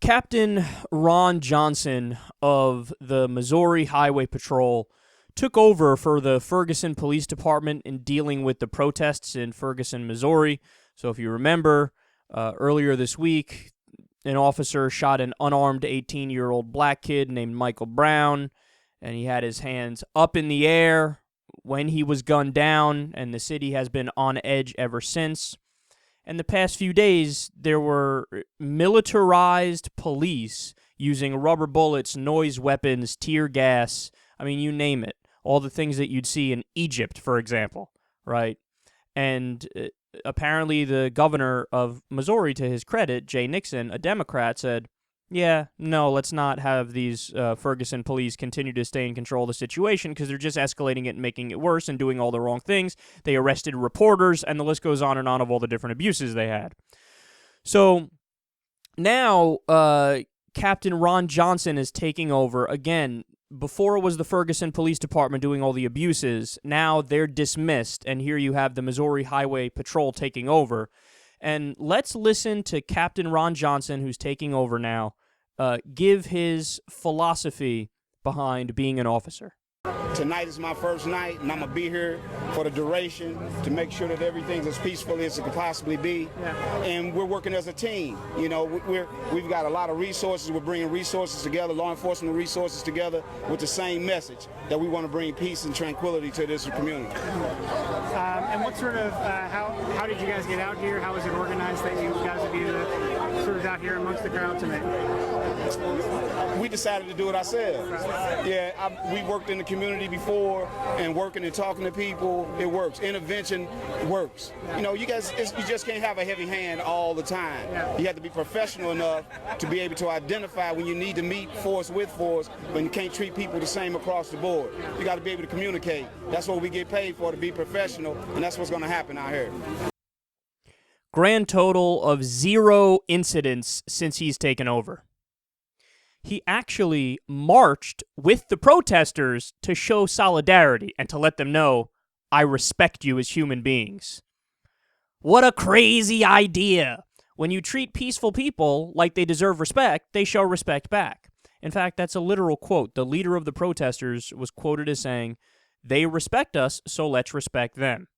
Captain Ron Johnson of the Missouri Highway Patrol took over for the Ferguson Police Department in dealing with the protests in Ferguson, Missouri. So if you remember, earlier this week, an officer shot an unarmed 18-year-old black kid named Michael Brown, and he had his hands up in the air when he was gunned down, and the city has been on edge ever since. And the past few days, there were militarized police using rubber bullets, noise weapons, tear gas, I mean, you name it. All the things that you'd see in Egypt, for example, right? And apparently the governor of Missouri, to his credit, Jay Nixon, a Democrat, said, yeah, no, let's not have these Ferguson police continue to stay in control of the situation because they're just escalating it and making it worse and doing all the wrong things. They arrested reporters, and the list goes on and on of all the different abuses they had. So now Captain Ron Johnson is taking over. Again, before it was the Ferguson Police Department doing all the abuses. Now they're dismissed, and here you have the Missouri Highway Patrol taking over. And let's listen to Captain Ron Johnson, who's taking over now, give his philosophy behind being an officer. Tonight is my first night, and I'm going to be here for the duration to make sure that everything's as peaceful as it can possibly be. Yeah. And we're working as a team. You know, we've got a lot of resources. We're bringing resources together, law enforcement resources together with the same message that we want to bring peace and tranquility to this community. And what sort of, how did you guys get out here? How was it organized that you guys would be sort of out here amongst the crowd tonight? We decided to do it ourselves. Yeah, we worked in the community before, and working and talking to people, it works. Intervention works. You know, you guys, you just can't have a heavy hand all the time. You have to be professional enough to be able to identify when you need to meet force with force, when you can't treat people the same across the board. You got to be able to communicate. That's what we get paid for, to be professional, and that's what's going to happen out here. Grand total of 0 incidents since he's taken over. He actually marched with the protesters to show solidarity and to let them know, I respect you as human beings. What a crazy idea. When you treat peaceful people like they deserve respect, they show respect back. In fact, that's a literal quote. The leader of the protesters was quoted as saying, they respect us, so let's respect them.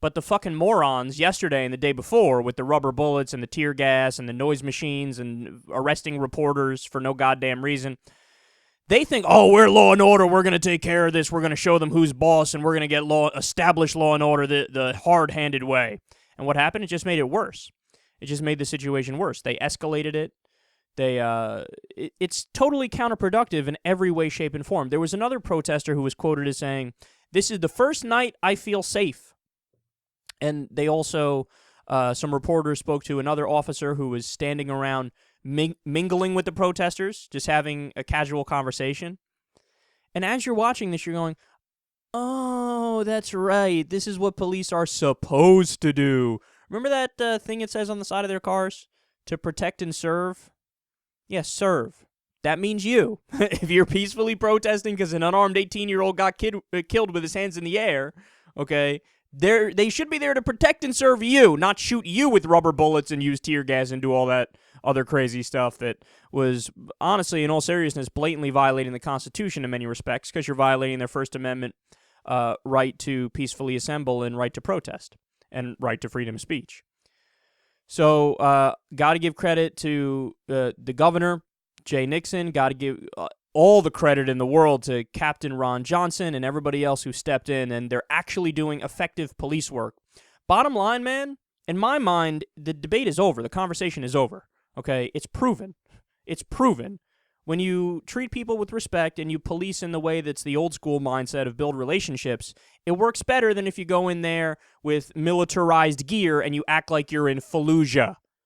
But the fucking morons yesterday and the day before with the rubber bullets and the tear gas and the noise machines and arresting reporters for no goddamn reason, they think, oh, we're law and order, we're going to take care of this, we're going to show them who's boss, and we're going to get establish law and order the hard-handed way. And what happened? It just made it worse. It just made the situation worse. They escalated it. It's totally counterproductive in every way, shape, and form. There was another protester who was quoted as saying, this is the first night I feel safe. And they also, some reporters spoke to another officer who was standing around mingling with the protesters, just having a casual conversation. And as you're watching this, you're going, oh, that's right. This is what police are supposed to do. Remember that thing it says on the side of their cars? To protect and serve? Yes, serve. That means you. If you're peacefully protesting because an unarmed 18-year-old got killed with his hands in the air, okay, they should be there to protect and serve you, not shoot you with rubber bullets and use tear gas and do all that other crazy stuff that was, honestly, in all seriousness, blatantly violating the Constitution in many respects because you're violating their First Amendment right to peacefully assemble and right to protest and right to freedom of speech. So, got to give credit to the governor, Jay Nixon. Got to give all the credit in the world to Captain Ron Johnson and everybody else who stepped in, and they're actually doing effective police work. Bottom line, man, in my mind, the debate is over. The conversation is over, okay? It's proven. It's proven. When you treat people with respect and you police in the way that's the old school mindset of build relationships, it works better than if you go in there with militarized gear and you act like you're in Fallujah,